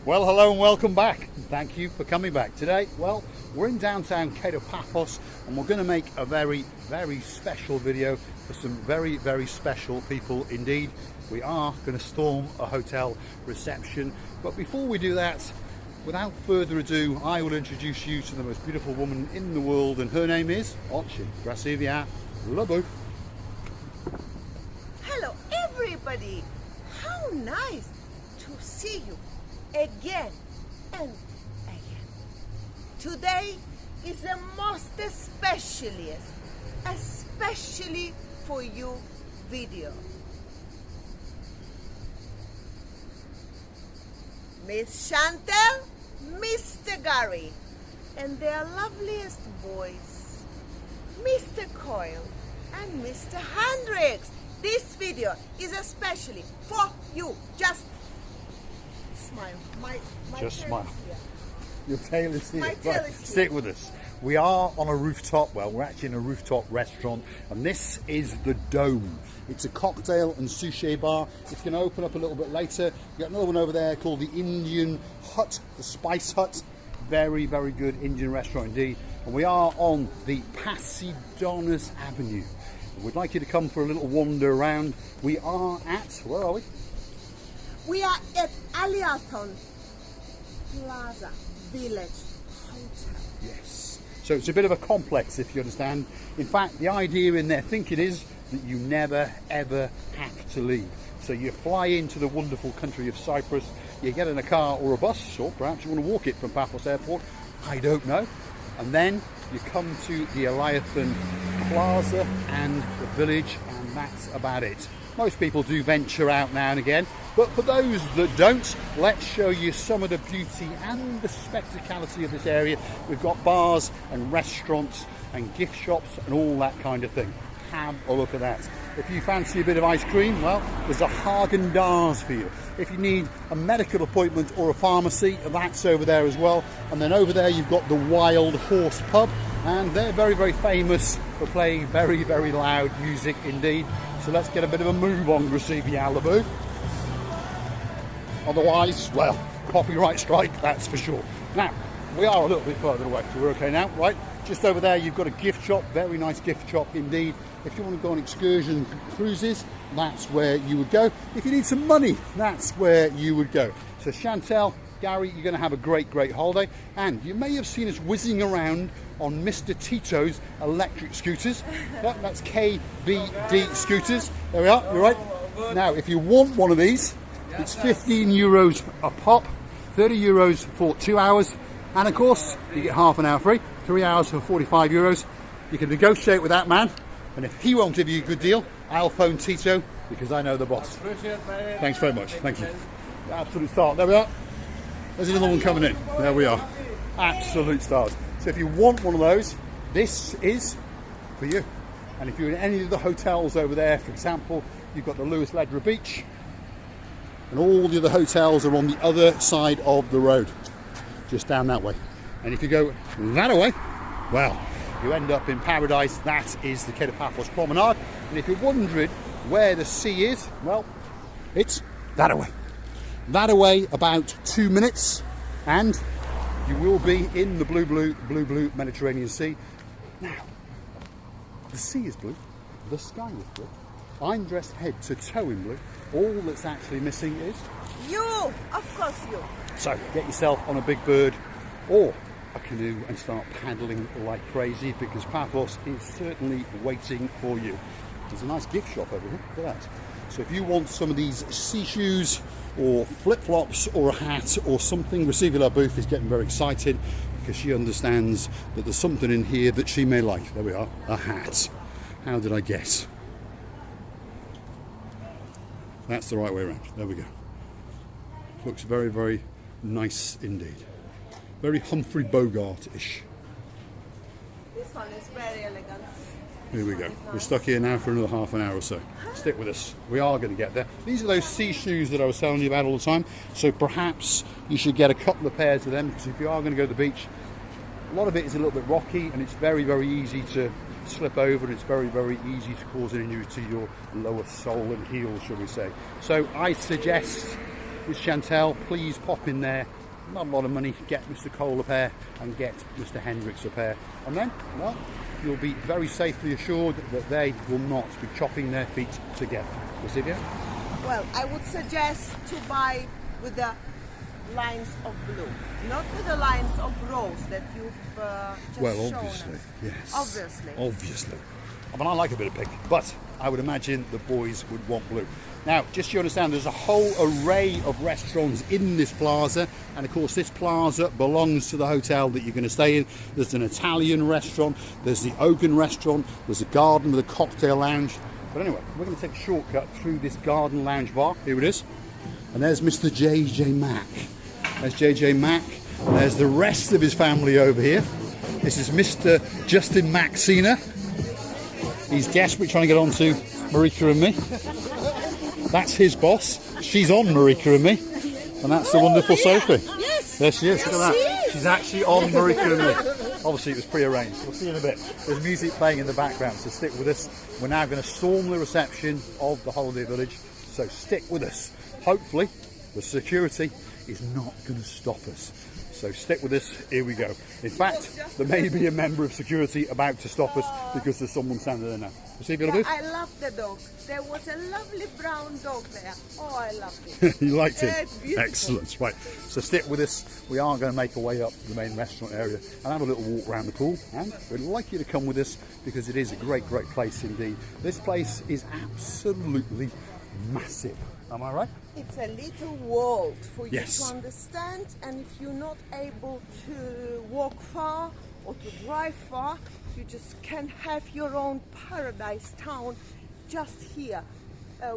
Well, hello and welcome back. Thank you for coming back. Today, well, we're in downtown Paphos and we're going to make a very, very special video for some very, very special people indeed. We are going to storm a hotel reception, but before we do that, without further ado, I will introduce you to the most beautiful woman in the world, and her name is Ochi. Gracias, Lobo. Hello everybody, how nice to see you again and again. Today is the most especially for you video. Miss Chantel, Mr. Gary, and their loveliest boys, Mr. Coyle and Mr. Hendrix. This video is especially for you. Just smile. My Just tail smile. is here. Your tail is here. My tail Right, is here. stick with us. We are on a rooftop. Well, we're actually in a rooftop restaurant, and this is the Dome. It's a cocktail and sushi bar. It's going to open up a little bit later. You've got another one over there called the Indian Hut, the Spice Hut. Very, very good Indian restaurant indeed. And we are on the Paphos Avenue. We'd like you to come for a little wander around. We are at, where are we? We are at Aliathon Plaza Village Hotel. Yes. So it's a bit of a complex, if you understand. In fact, the idea in their thinking is that you never, ever have to leave. So you fly into the wonderful country of Cyprus, you get in a car or a bus, or perhaps you want to walk it from Paphos Airport, I don't know. And then you come to the Aliatan Plaza and the village, and that's about it. Most people do venture out now and again, but for those that don't, let's show you some of the beauty and the spectacality of this area. We've got bars and restaurants and gift shops and all that kind of thing. Have a look at that. If you fancy a bit of ice cream, well, there's a Häagen-Dazs for you. If you need a medical appointment or a pharmacy, that's over there as well. And then over there you've got the Wild Horse Pub, and they're very, very famous for playing very, very loud music indeed. So let's get a bit of a move on, Gracias. Otherwise, well, copyright strike, that's for sure. Now, we are a little bit further away, so we're okay now, right? Just over there, you've got a gift shop, very nice gift shop indeed. If you want to go on excursion cruises, that's where you would go. If you need some money, that's where you would go. So Chantel, Gary, you're going to have a great, great holiday. And you may have seen us whizzing around on Mr. Tito's electric scooters. Yep, that's KBD scooters. There we are, you're right. Now, if you want one of these, it's 15 euros a pop, 30 euros for 2 hours. And of course, you get half an hour free, 3 hours for 45 euros. You can negotiate with that man. And if he won't give you a good deal, I'll phone Tito, because I know the boss. Thanks very much. Thank you. Absolute start. There we are. There's another one coming in. There we are. Absolute stars. So if you want one of those, this is for you. And if you're in any of the hotels over there, for example, you've got the Lewis Ledra Beach, and all the other hotels are on the other side of the road, just down that way. And if you go that way, well, you end up in paradise. That is the Paphos Promenade. And if you're wondering where the sea is, well, it's that away. That away about 2 minutes, and you will be in the blue Mediterranean Sea. Now, the sea is blue, the sky is blue. I'm dressed head to toe in blue. All that's actually missing is You, of course you. so get yourself on a big bird or a canoe and start paddling like crazy, because Paphos is certainly waiting for you. There's a nice gift shop over here, look at that. So if you want some of these sea shoes or flip-flops or a hat or something, Gracias booth is getting very excited because she understands that there's something in here that she may like. There we are, a hat. How did I guess? That's the right way around. There we go. Looks very, very nice indeed. Very Humphrey Bogart-ish. This one is very elegant. Here we go. We're stuck here now for another half an hour or so. Stick with us. We are going to get there. These are those sea shoes that I was telling you about all the time. So perhaps you should get a couple of pairs of them, because if you are going to go to the beach, a lot of it is a little bit rocky and it's very, very easy to slip over, and it's very, very easy to cause an injury to your lower sole and heel, shall we say. So I suggest Miss Chantel, please pop in there. Not a lot of money, get Mr. Cole a pair and get Mr. Hendrix a pair. And then, well, you'll be very safely assured that they will not be chopping their feet together. Silvia? Well, I would suggest to buy with the lines of blue, not with the lines of rose that you've just shown obviously, us. yes. Obviously. I mean, I like a bit of pink, but I would imagine the boys would want blue. Now, just so you understand, there's a whole array of restaurants in this plaza, and of course this plaza belongs to the hotel that you're going to stay in. There's an Italian restaurant, there's the Oaken restaurant, there's a garden with a cocktail lounge. But anyway, we're going to take a shortcut through this garden lounge bar. Here it is. And there's Mr. JJ Mack. There's JJ Mack. And there's the rest of his family over here. This is Mr. Justin Maxina. He's desperately trying to get on to Marika and me. That's his boss. She's on Marika and me. And that's the wonderful Sophie. Yes. There she is. Look at that. She's actually on Marika and me. Obviously it was pre-arranged. We'll see you in a bit. There's music playing in the background, so stick with us. We're now going to storm the reception of the holiday village, so stick with us. Hopefully the security is not going to stop us. So stick with us, here we go. In fact, there may be a member of security about to stop us because there's someone standing there now. I love the dog. There was a lovely brown dog there. Oh, I loved it. You liked it? It's beautiful. Excellent. Right, so stick with us. We are going to make our way up to the main restaurant area and have a little walk around the pool. And we'd like you to come with us because it is a great, great place indeed. This place is absolutely massive. Am I right? It's a little world for you Yes. to understand, and if you're not able to walk far or to drive far, you just can have your own paradise town just here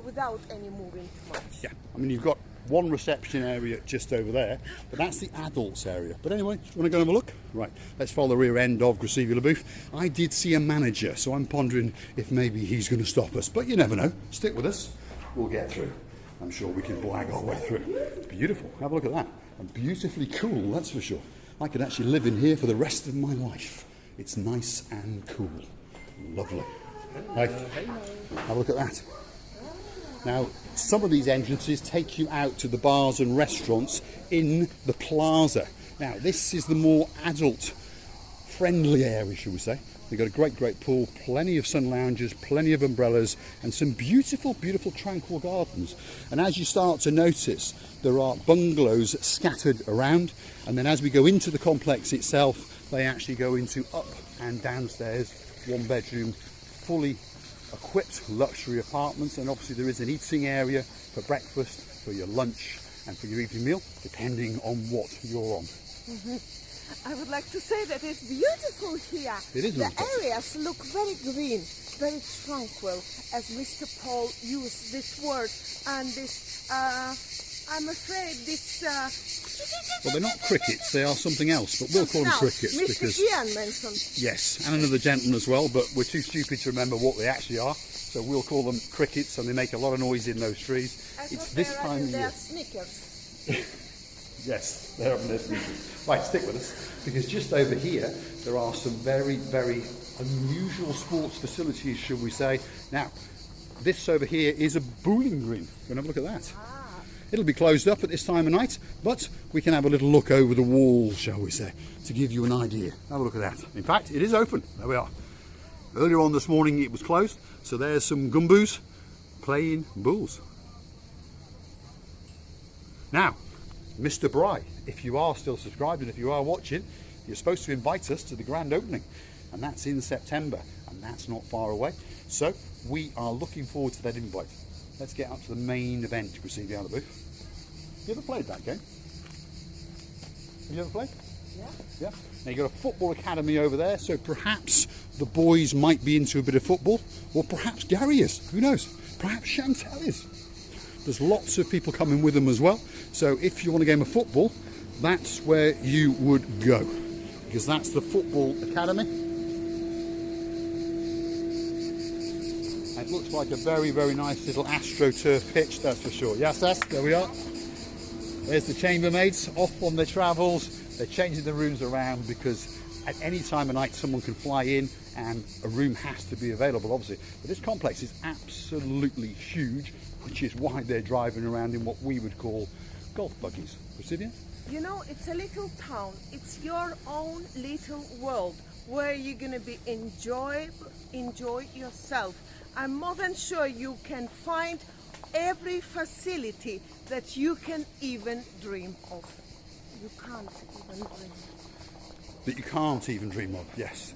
without any moving too much. Yeah, I mean, you've got one reception area just over there, but that's the adults area. But anyway, do you want to go and have a look? Right, let's follow the rear end of Gracevia Le Booth. I did see a manager, so I'm pondering if maybe he's going to stop us, but you never know. Stick with us, we'll get through. I'm sure we can blag our way through. It's beautiful, have a look at that. And beautifully cool, that's for sure. I could actually live in here for the rest of my life. It's nice and cool. Lovely. Right, have a look at that. Now, some of these entrances take you out to the bars and restaurants in the plaza. Now, this is the more adult-friendly area, shall we say. We've got a great, great pool, plenty of sun lounges, plenty of umbrellas, and some beautiful, beautiful tranquil gardens. And as you start to notice, there are bungalows scattered around. And then as we go into the complex itself, they actually go into up and downstairs, one bedroom, fully equipped luxury apartments. And obviously there is an eating area for breakfast, for your lunch, and for your evening meal, depending on what you're on. I would like to say that it's beautiful here. It is The beautiful. areas look very green, very tranquil, as Mr. Paul used this word. And this, I'm afraid this... Well, they're not crickets, they are something else, but we'll call them crickets. Mr. Because Ian mentioned. yes, and another gentleman as well, but we're too stupid to remember what they actually are. So we'll call them crickets, and they make a lot of noise in those trees. It's this time of they're year. Snickers. Yes, they're up in their sneakers. Right, stick with us, because just over here there are some very, very unusual sports facilities, shall we say. Now, this over here is a bowling green. Go and have a look at that. It'll be closed up at this time of night, but we can have a little look over the wall, shall we say, to give you an idea. Have a look at that. In fact, it is open. There we are. Earlier on this morning it was closed, so there's some gumboos playing bulls. Now, Mr. Bry, if you are still subscribed and if you are watching, you're supposed to invite us to the grand opening, and that's in September, and that's not far away. So we are looking forward to that invite. Let's get up to the main event, Gracevia Le Booth. You ever played that game? Have you ever played? Yeah. Yeah. Now you've got a football academy over there, so perhaps the boys might be into a bit of football, or perhaps Gary is. Who knows? Perhaps Chantel is. There's lots of people coming with them as well. So if you want a game of football, that's where you would go, because that's the football academy. It looks like a very, very nice little AstroTurf pitch, that's for sure. Yes, there we are. There's the chambermaids off on their travels. They're changing the rooms around because at any time of night someone can fly in and a room has to be available, obviously. But this complex is absolutely huge, which is why they're driving around in what we would call golf buggies. Priscilla? You know, it's a little town. It's your own little world where you're gonna be enjoy yourself. I'm more than sure you can find every facility that you can even dream of. You can't even dream. That you can't even dream of, yes.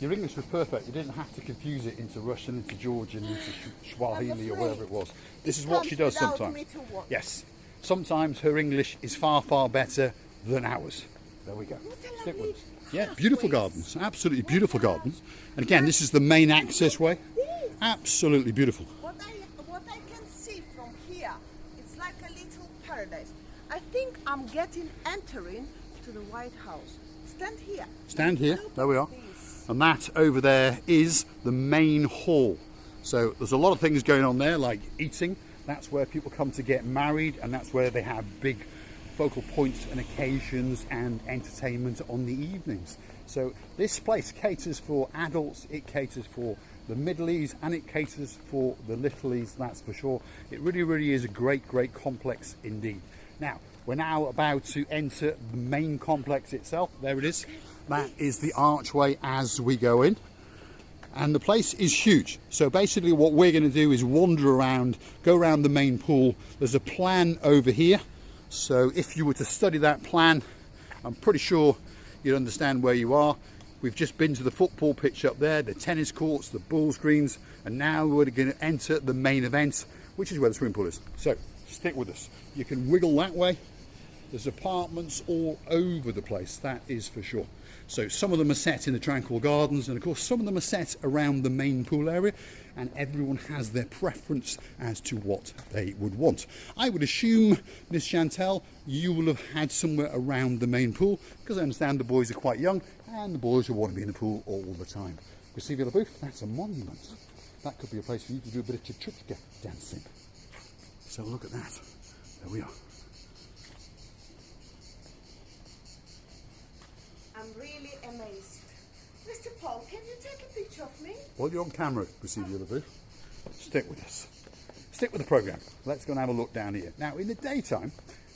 Your English was perfect. You didn't have to confuse it into Russian, into Georgian, into Swahili or whatever it was. This is what she does sometimes. Yes. Sometimes her English is far, far better than ours. There we go. Stick with us. Yeah, beautiful gardens. Absolutely beautiful gardens. And again, this is the main access way. Absolutely beautiful. What I can see from here, it's like a little paradise. I think I'm entering to the White House. Stand here. Stand here. There we are. And that over there is the main hall. So there's a lot of things going on there, like eating. That's where people come to get married, and that's where they have big focal points and occasions and entertainment on the evenings. So this place caters for adults, it caters for the middlies, and it caters for the littlies, that's for sure. It really, really is a great, great complex indeed. Now, we're now about to enter the main complex itself. There it is. That is the archway as we go in. And the place is huge. So basically what we're going to do is wander around, go around the main pool. There's a plan over here. So if you were to study that plan, I'm pretty sure you'd understand where you are. We've just been to the football pitch up there, the tennis courts, the ball screens, and now we're going to enter the main event, which is where the swimming pool is. So stick with us. You can wiggle that way. There's apartments all over the place, that is for sure. So some of them are set in the tranquil gardens, and of course some of them are set around the main pool area, and everyone has their preference as to what they would want. I would assume, Miss Chantel, you will have had somewhere around the main pool, because I understand the boys are quite young and the boys will want to be in the pool all the time. Receive the booth, that's a monument. That could be a place for you to do a bit of chuchuchka dancing. So look at that. There we are. I'm really amazed. Mr. Paul, can you take a picture of me? While you're on camera, receive the other booth. Stick with us. Stick with the programme. Let's go and have a look down here. Now, in the daytime,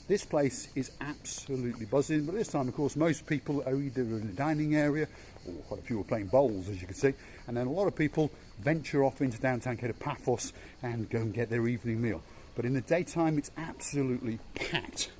this place is absolutely buzzing, but this time, of course, most people are either in the dining area, or quite a few are playing bowls, as you can see, and then a lot of people venture off into downtown Paphos and go and get their evening meal. But in the daytime, it's absolutely packed.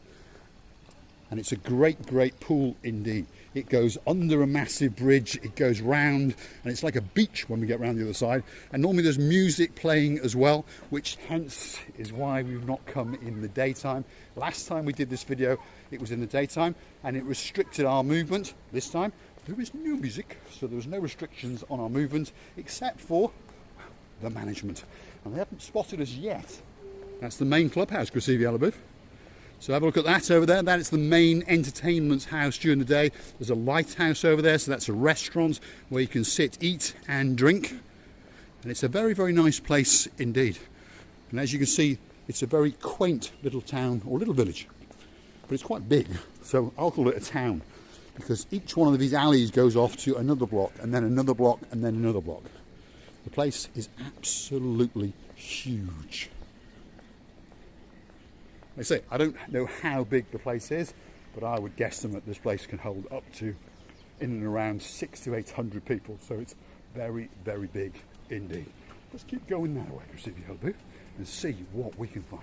And it's a great, great pool indeed. It goes under a massive bridge, it goes round, and it's like a beach when we get round the other side. And normally there's music playing as well, which hence is why we've not come in the daytime. Last time we did this video, it was in the daytime, and it restricted our movement. This time, there is no music, so there's no restrictions on our movement, except for the management. And they haven't spotted us yet. That's the main clubhouse, Gracivia Alabooth. So have a look at that over there. That is the main entertainment house during the day. There's a lighthouse over there, so that's a restaurant where you can sit, eat and drink. And it's a very, very nice place indeed. And as you can see, it's a very quaint little town or little village. But it's quite big, so I'll call it a town, because each one of these alleys goes off to another block, and then another block, and then another block. The place is absolutely huge. Like I say, I don't know how big the place is, but I would guesstimate this place can hold up to in and around 600 to 800 people. So it's very, very big indeed. Let's keep going that way, Gracivia, and see what we can find.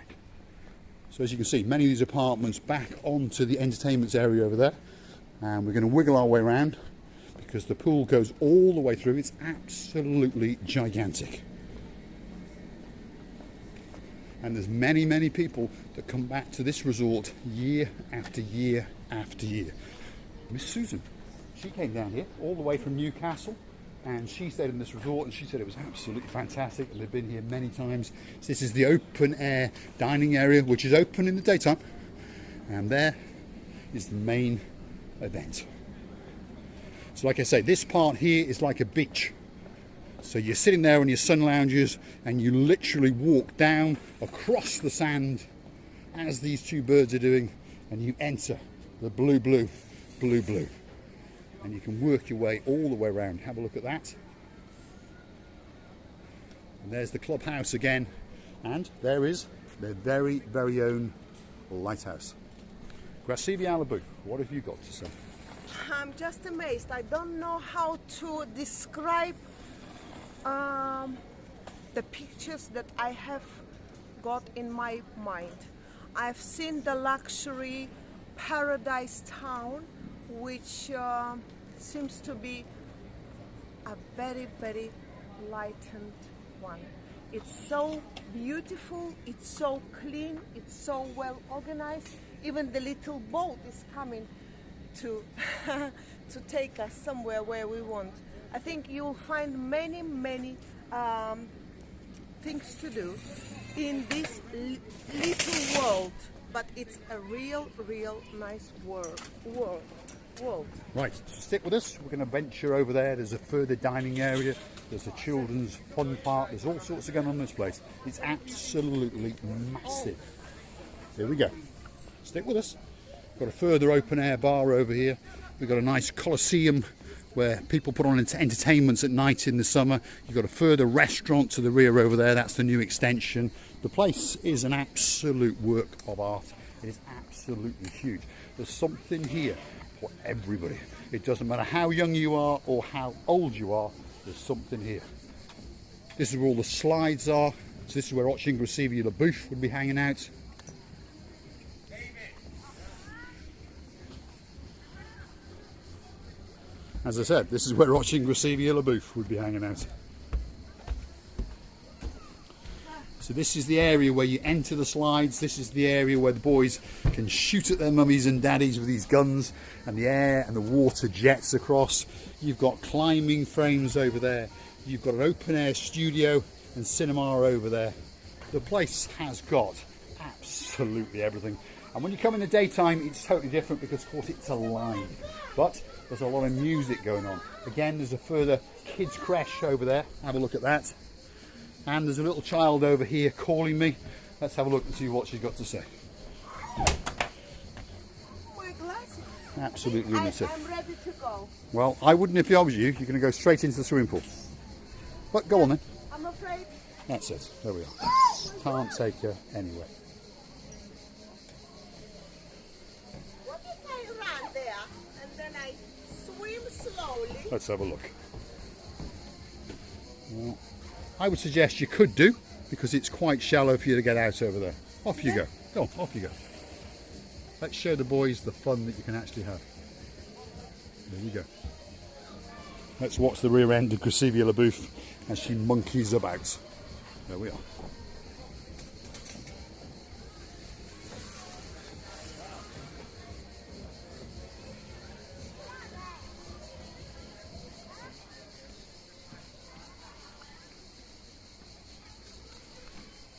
So as you can see, many of these apartments back onto the entertainment area over there. And we're going to wiggle our way around because the pool goes all the way through. It's absolutely gigantic. And there's many, many people that come back to this resort year after year after year. Miss Susan, she came down here all the way from Newcastle, and she stayed in this resort, and she said it was absolutely fantastic, and they've been here many times. So this is the open air dining area, which is open in the daytime, and there is the main event. So like I say, this part here is like a beach. So you're sitting there on your sun loungers and you literally walk down across the sand as these two birds are doing, and you enter the blue, blue, blue, blue. And you can work your way all the way around. Have a look at that. And there's the clubhouse again. And there is their very, very own lighthouse. Gracevia Alabu, what have you got to say? I'm just amazed. I don't know how to describe the pictures that I have got in my mind. I've seen the luxury paradise town, which seems to be a very, very lightened one. It's so beautiful, it's so clean, it's so well organized. Even the little boat is coming to to take us somewhere where we want. I think you'll find many things to do in this little world, but it's a real nice world. Right, stick with us. We're going to venture over there. There's a further dining area. There's a children's fun park. There's all sorts of going on in this place. It's absolutely massive. Here we go. Stick with us. Got a further open air bar over here. We've got a nice coliseum where people put on entertainments at night in the summer. You've got a further restaurant to the rear over there. That's the new extension. The place is an absolute work of art. It is absolutely huge. There's something here for everybody. It doesn't matter how young you are or how old you are, there's something here. This is where all the slides are. So this is where Ochin Gracevia LaBouffe would be hanging out. As I said, this is where Ochin Gracevia LaBouffe would be hanging out. So this is the area where you enter the slides. This is the area where the boys can shoot at their mummies and daddies with these guns, and the air and the water jets across. You've got climbing frames over there. You've got an open air studio and cinema over there. The place has got absolutely everything. And when you come in the daytime, it's totally different because, of course, it's alive. But there's a lot of music going on. Again, there's a further kids' creche over there. Have a look at that. And there's a little child over here calling me. Let's have a look and see what she's got to say. My glasses. Absolutely lunatic. I'm ready to go. Well, I wouldn't if I was you. You're going to go straight into the swimming pool. But go on then. I'm afraid. That's it. There we are. Can't take her anywhere. What if I run there and then I swim slowly? Let's have a look. Well, I would suggest you could do, because it's quite shallow for you to get out over there. Off you go. Go on, off you go. Let's show the boys the fun that you can actually have. There you go. Let's watch the rear end of Gracevia LaBouffe as she monkeys about. There we are.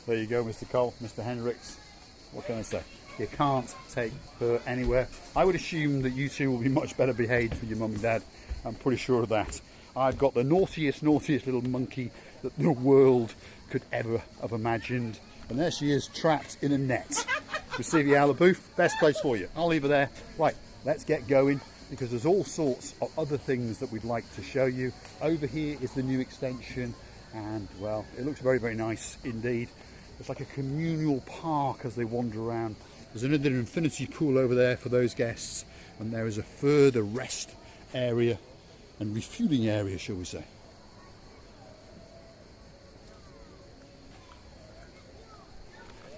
There you go, Mr. Cole, Mr. Hendrix. What can I say? You can't take her anywhere. I would assume that you two will be much better behaved for your mum and dad. I'm pretty sure of that. I've got the naughtiest little monkey that the world could ever have imagined. And there she is, trapped in a net. Gracevia LaBouffe, best place for you. I'll leave her there. Right, let's get going, because there's all sorts of other things that we'd like to show you. Over here is the new extension, and well, it looks very, very nice indeed. It's like a communal park as they wander around. There's another infinity pool over there for those guests, and there is a further rest area and refueling area, shall we say.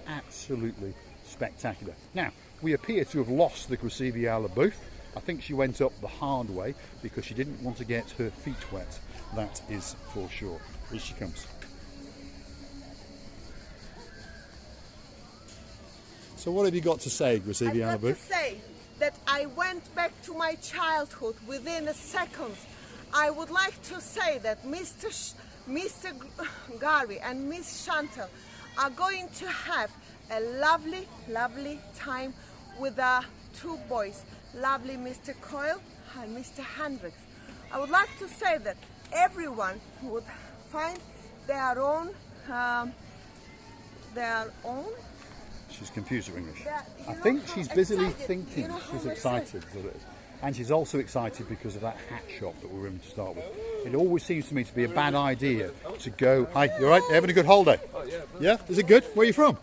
Absolutely spectacular. Now, we appear to have lost the Gracevia LaBouffe. I think she went up the hard way because she didn't want to get her feet wet. That is for sure. Here she comes. So what have you got to say, Gracevia I've got LaBouffe? to say that I went back to my childhood within a second. I would like to say that Mr. Gary and Miss Chantel are going to have a lovely time with the two boys, lovely Mr. Coyle and Mr. Hendrix. I would like to say that everyone would find their own She's confused with English. I know think how she's busily excited- thinking. you know She's how excited. And she's also excited because of that hat shop that we're in to start with. It always seems to me to be a bad idea to go... Hi, you alright? You having a good holiday? Yeah? Is it good? Where are you from?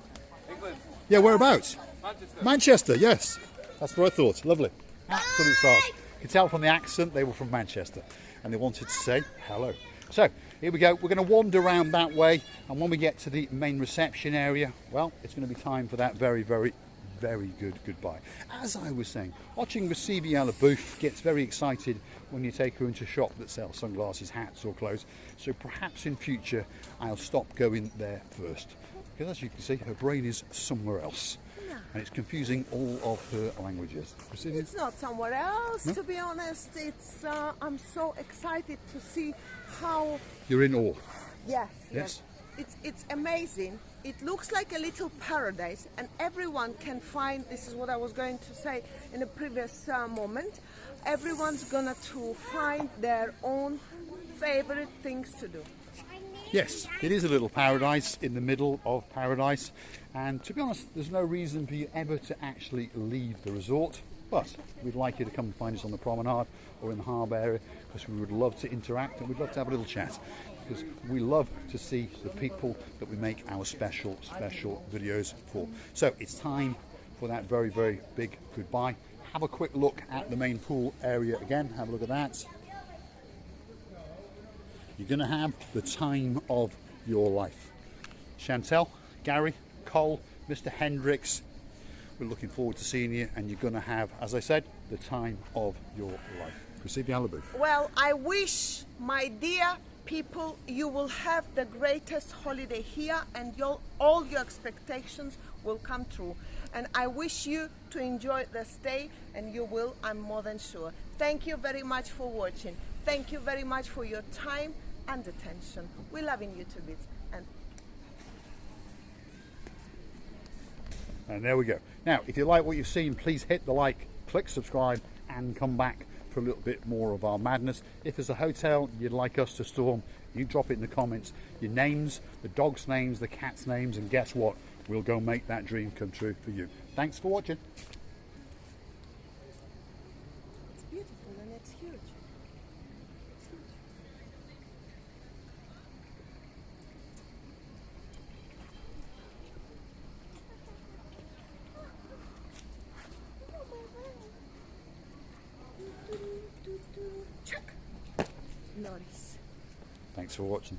England. Yeah, whereabouts? Manchester. Manchester, yes. That's what I thought. Lovely. Absolute stars. You can tell from the accent they were from Manchester and they wanted to say hello. So here we go. We're going to wander around that way, and when we get to the main reception area, well, it's going to be time for that very, very, very good goodbye. As I was saying, watching Recibi Alabouf gets very excited when you take her into a shop that sells sunglasses, hats or clothes. So perhaps in future I'll stop going there first, because as you can see, her brain is somewhere else. And it's confusing all of her languages. It's not somewhere else, No? to be honest. It's I'm so excited to see how. You're in awe. Yes. It's amazing. It looks like a little paradise, and everyone can find. This is what I was going to say in a previous moment. Everyone's gonna to find their own favorite things to do. Yes, it is a little paradise in the middle of paradise, and to be honest, there's no reason for you ever to actually leave the resort, but we'd like you to come and find us on the promenade or in the harbour area, because we would love to interact and we'd love to have a little chat, because we love to see the people that we make our special videos for. So it's time for that very, very big goodbye. Have a quick look at the main pool area again. Have a look at that. You're going to have the time of your life. Chantel, Gary, Cole, Mr. Hendrix, we're looking forward to seeing you, and you're going to have, as I said, the time of your life. Recibi Alabouf. Well, I wish, my dear people, you will have the greatest holiday here, and all your expectations will come true. And I wish you to enjoy the stay, and you will, I'm more than sure. Thank you very much for watching. Thank you very much for your time and attention. We're loving you to bits. And there we go. Now, if you like what you've seen, please hit the like, click subscribe, and come back for a little bit more of our madness. If there's a hotel you'd like us to storm, you drop it in the comments. Your names, the dogs' names, the cats' names, and guess what? We'll go make that dream come true for you. Thanks for watching. It's beautiful and it's huge. Check. Nice. Thanks for watching.